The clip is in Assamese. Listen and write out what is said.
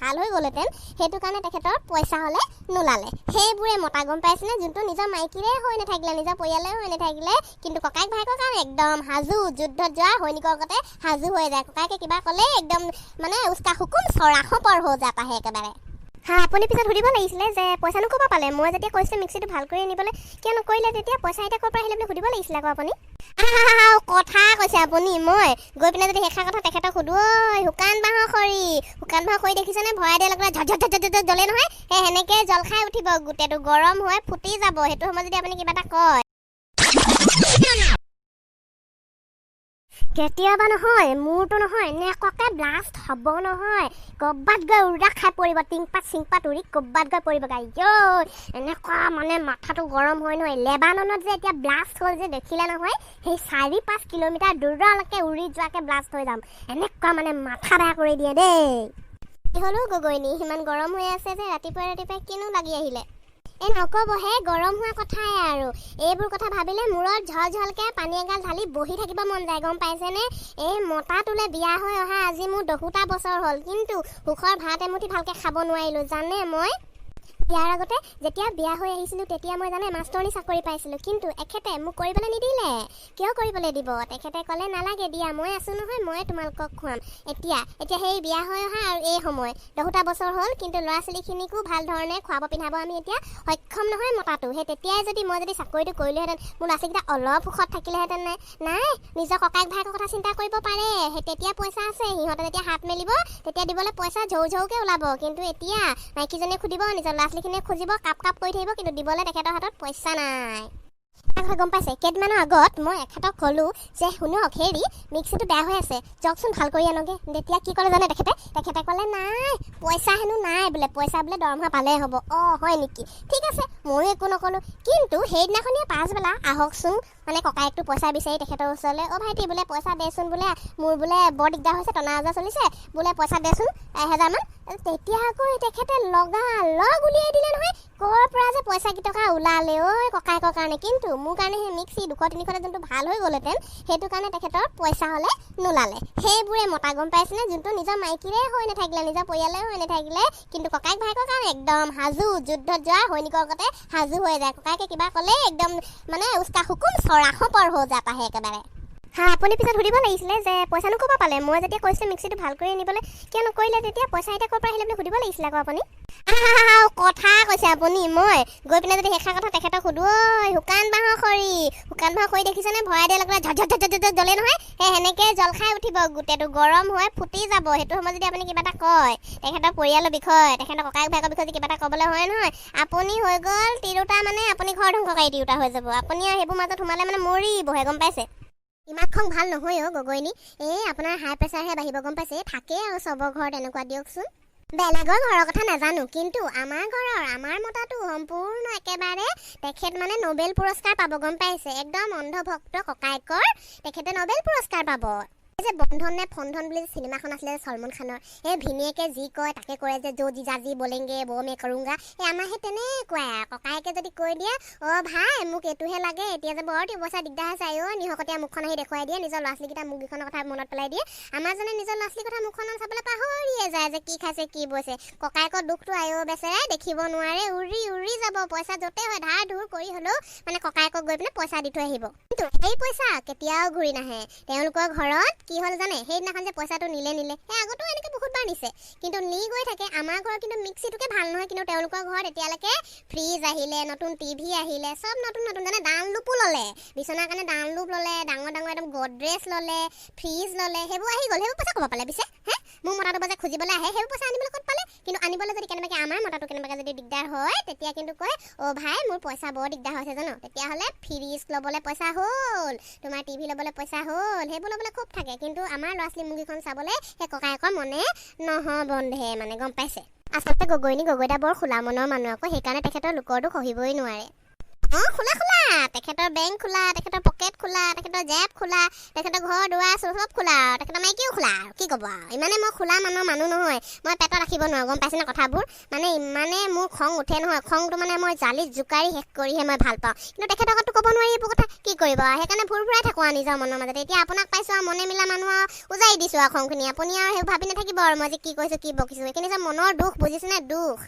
ভাল হৈ গ'লহেঁতেন সেইটো কাৰণে তেখেতৰ পইচা হ'লে নোলালে সেইবোৰে মতা গম পাইছেনে যোনটো নিজৰ মাইকীৰে হৈ নাথাকিলে নিজৰ পৰিয়ালে হৈ নাথাকিলে কিন্তু ককাইক ভাইকৰ কাৰণে একদম সাজু যুদ্ধত যোৱা সৈনিকৰ আগতে সাজু হৈ যায় ককাইকে কিবা ক'লে একদম মানে উস্কা হুকুম চৰা খপৰ হৈ যায় পাহে একেবাৰে হ্যাঁ আপুনি পিছত সুধিব লাগিছিলে যে পইচানো ক'ৰ পৰা পালে মই যেতিয়া কৈছিলোঁ মিক্সিটো ভাল কৰি আনিবলৈ কিয় নকৰিলে তেতিয়া পইচা এতিয়া ক'ৰ পৰা আহিলে বুলি সুধিব লাগিছিলে আকৌ আপুনি কথা কৈছে আপুনি মই গৈ পিনে যদি সেইষাৰ কথা তেখেতক সুধো ঐ শুকান বাঁহৰ খৰি দেখিছেনে ভৰাই দিয়া লগে ঝট জ্বলে নহয় সেই সেনেকৈ জল খাই উঠিব গোটেইটো গৰম হৈ ফুটি যাব সেইটো সময়ত যদি আপুনি কিবা এটা কয় কেতিয়াবা নহয় মোৰটো নহয় নেককে ব্লাষ্ট হ'ব নহয় ক'ৰবাত গৈ উৰা খাই পৰিব চিংপাত উৰি ক'ৰবাত গৈ পৰিব এনেকুৱা মানে মাথাটো গৰম হয় নহয় লেবাননত যে এতিয়া ব্লাষ্ট হ'ল যে দেখিলে নহয় সেই 4-5 কিলোমিটাৰ দূৰলৈকে উৰি যোৱাকৈ ব্লাষ্ট হৈ যাম এনেকুৱা মানে মাথা বেয়া কৰি দিয়ে দেই কি হ'লো গগৈনী সিমান গৰম হৈ আছে যে ৰাতিপুৱাই কিনো লাগি আহিলে এই নক'বহে গৰম হোৱা কথাই আৰু এইবোৰ কথা ভাবিলে মূৰত ঝলঝলকৈ পানী এগাল ঢালি বহি থাকিব মন যায় গম পাইছেনে এই মতাটোলে বিয়া হৈ অহা আজি মোৰ 10টা বছৰ হ'ল কিন্তু সুখৰ ভাত এমুঠি ভালকৈ খাব নোৱাৰিলোঁ জানে মই বিয়াৰ আগতে যেতিয়া বিয়া হৈ আহিছিলোঁ তেতিয়া মই জানে মাষ্টৰনী চাকৰি পাইছিলোঁ কিন্তু এখেতে মোক কৰিবলৈ নিদিলে কিয় কৰিবলৈ দিব তেখেতে ক'লে নালাগে দিয়া মই আছোঁ নহয় মই তোমালোকক খুৱাম এতিয়া সেই বিয়া হৈ অহা আৰু এই সময় 10টা বছৰ হ'ল কিন্তু ল'ৰা ছোৱালীখিনিকো ভাল ধৰণে খুৱাব পিন্ধাব আমি এতিয়া সক্ষম নহয় মতাটো সেই তেতিয়াই যদি মই যদি চাকৰিটো কৰিলোহেঁতেন মোৰ ল'ৰা ছোৱালীকেইটা অলপ সুখত থাকিলেহেঁতেন নাই নিজৰ ককাইক ভাইকৰ কথা চিন্তা কৰিব পাৰে সেই তেতিয়া পইচা আছে সিহঁতে যেতিয়া হাত মেলিব তেতিয়া দিবলৈ পইচা ঝৌকে ওলাব কিন্তু এতিয়া মাইকীজনীয়ে সুধিব নিজৰ ল'ৰা খিনিয়ে খুজিব কাপ কৰি থাকিব কিন্তু দিবলৈ তেখেতৰ হাতত পইচা নাই গম পাইছে কেইদিনমানৰ আগত মই এখেতক ক'লোঁ যে শুনক হেৰি মিক্সিটো বেয়া হৈ আছে যাওকচোন ভাল কৰি আনগে তেতিয়া কি ক'লে জানে তেখেতে ক'লে নাই পইচা হেনো নাই বোলে পইচা বোলে দৰমহা পালেই হ'ব হয় নেকি ঠিক আছে ময়ো একো নক'লোঁ কিন্তু সেইদিনাখনিয়ে পাছবেলা আহকচোন মানে ককায়েকটো পইচা বিচাৰি তেখেতৰ ওচৰলৈ ভাইটি বোলে পইচা দেচোন বোলে মোৰ বোলে বৰ দিগদাৰ হৈছে টনা আজা চলিছে বোলে পইচা দেচোন 1000মান তেতিয়া আকৌ তেখেতে লগ উলিয়াই দিলে নহয় ক'ৰ পৰা যে পইচা কেইটকা ওলালে ককায়েকৰ কাৰণে কিন্তু মোৰ কাৰণে সেই মিক্সি 200-300 যোনটো ভাল হৈ গ'লহেঁতেন সেইটো কাৰণে তেখেতৰ পইচা হ'লে নোলালে সেইবোৰে মতা গম পাইছেনে যোনটো নিজৰ মাইকীৰে হৈ নাথাকিলে নিজৰ পৰিয়ালে হৈ নাথাকিলে কিন্তু ককাইক ভাইকৰ কাৰণে একদম সাজু যুদ্ধত যোৱা সৈনিকৰ আগতে সাজু হৈ যায় ককায়েকে কিবা ক'লে একদম মানে উস্কা হুকুম চৰা খপৰ হৈ যায় পাহে একেবাৰে হ্যাঁ আপুনি পিছত সুধিব লাগিছিলে যে পইচানো ক'ৰ পৰা পালে মই যেতিয়া কৈছিলোঁ মিক্সিটো ভাল কৰি আনিবলৈ কিয় নকৰিলে তেতিয়া পইচা এতিয়া ক'ৰ পৰা আহিলে বুলি সুধিব লাগিছিলে আকৌ আপুনি কথা কৈছে আপুনি মই গৈ পিনে যদি সেইষাৰ কথা তেখেতক সুধো ঐ শুকান বাঁহৰ খৰি দেখিছেনে ভৰাই দিয়া লগে ঝট জ্বলে নহয় সেই সেনেকৈ জল খাই উঠিব গোটেইটো গৰম হৈ ফুটি যাব সেইটো সময়ত যদি আপুনি কিবা এটা কয় তেখেতৰ পৰিয়ালৰ বিষয়ে তেখেতৰ ককায়েক ভাইকৰ বিষয়ে যদি কিবা এটা ক'বলৈ হয় নহয় আপুনি হৈ গ'ল তিৰোতা মানে আপুনি ঘৰ ধ্বংসকাৰী তিৰোতা হৈ যাব আপুনি আৰু সেইবোৰ মাজত সোমালে মানে মৰিবহে গম পাইছে ইমান খং ভাল নহয় গগৈনী আপোনাৰ হাই প্ৰেছাৰহে বাঢ়িব গম পাইছে থাকেই আৰু চবৰ ঘৰত এনেকুৱা দিয়কচোন বেলেগৰ ঘৰৰ কথা নাজানো কিন্তু আমাৰ মতাটো সম্পূৰ্ণ একেবাৰে তেখেত মানে নোবেল পুৰস্কাৰ পাব গম পাইছে একদম অন্ধভক্ত ককায়েকৰ তেখেতে নোবেল পুৰস্কাৰ পাব যে বন্ধন নে ফন্ধন বুলি চিনেমাখন আছিলে সলমান খানৰ এই ভিনিয়েকে যি কয় তাকে কৰে যে যো জিজাজি বলেংগে বৌ মে কৰোঁগা আমাৰ সেই তেনেকুৱাই ককায়েকে যদি কৈ দিয়ে ভাই মোক এইটোহে লাগে এতিয়া যে বৰ পইচা দিগদাৰ হৈছে নিহকতীয়া মুখখন আহি দেখুৱাই দিয়ে নিজৰ ল'ৰা ছোৱালীকেইটা মুখকেইখনৰ কথা মনত পেলাই দিয়ে আমাৰ জনে নিজৰ ল'ৰা ছোৱালীৰ কথা মুখখনত চাবলৈ পাহৰিয়ে যায় যে কি খাইছে কি বৈছে ককায়েকৰ দুখটো বেচেৰাই দেখিব নোৱাৰে উৰি যাব পইচা য'তে হয় ধাৰ ধুৰ কৰি হ'লেও মানে ককায়েকক গৈ পিনে পইচা দি থৈ আহিব কিন্তু সেই পইচা কেতিয়াও ঘূৰি নাহে তেওঁলোকৰ ঘৰত কি হ'ল জানে সেইদিনাখন যে পইচাটো নিলে সেই আগতো এনেকৈ বহুতবাৰ নিছে কিন্তু নি গৈ থাকে আমাৰ ঘৰত কিন্তু মিক্সিটোকে ভাল নহয় কিন্তু তেওঁলোকৰ ঘৰত এতিয়ালৈকে ফ্ৰিজ আহিলে নতুন টিভি আহিলে চব নতুন জানে ডাউনলোপো ল'লে বিচনাৰ কাৰণে ডাউনলোপ ল'লে ডাঙৰ একদম গডৰেজ ল'লে ফ্ৰিজ ল'লে সেইবোৰ আহি গ'ল সেইবোৰ পইচা ক'ব পালে পিছে মোৰ মতাটো বজাই খুজিবলৈ আহে সেইবোৰ পইচা আনিবলৈ ক'ত পালে কিন্তু আনিবলৈ যদি কেনেবাকৈ আমাৰ মতাটো কেনেবাকৈ যদি দিগদাৰ হয় তেতিয়া কিন্তু কয় ভাই মোৰ পইচা বৰ দিগদাৰ হৈছে জানো তেতিয়াহ'লে ফ্ৰিজ ল'বলৈ পইচা হ'ল তোমাৰ টিভি ল'বলৈ পইচা হ'ল সেইবোৰ ল'বলৈ খুব থাকে কিন্তু আমাৰ ল'ৰা ছোৱালী মুখীখন চাবলৈ সেই ককায়েকৰ মনে নহ'বন্ধে মানে গম পাইছে আচলতে গগৈদা বৰ খোলা মনৰ মানুহ আকৌ সেইকাৰণে তেখেতৰ লোকৰটো সহিবই নোৱাৰে খোলা খোলা তেখেতৰ বেংক খোলা তেখেতৰ পকেট খোলা তেখেতৰ জেপ খোলা তেখেতৰ ঘৰ দুৱাৰ চব খোলা তেখেতৰ মাইকীও খোলা কি ক'ব ইমানে মই খোলা মানুহ নহয় মই পেটত ৰাখিব নোৱাৰোঁ গম পাইছেনে কথাবোৰ মানে ইমানে মোৰ খং উঠে নহয় খংটো মানে মই জালিত জোকাৰি শেষ কৰিহে মই ভাল পাওঁ কিন্তু তেখেতৰ আগততো ক'ব নোৱাৰি এইবোৰ কথা কি কৰিব সেইকাৰণে ফুৰাই থাকোঁ আৰু নিজৰ মনৰ মাজতে এতিয়া আপোনাক পাইছোঁ আৰু মনে মিলা মানুহ আৰু উজাৰি দিছোঁ আৰু খংখিনি আপুনি আৰু সেই ভাবি নাথাকিব আৰু মই যে কি কৈছোঁ কি বকিছোঁ সেইখিনি যে মনৰ দুখ বুজিছেনে দুখ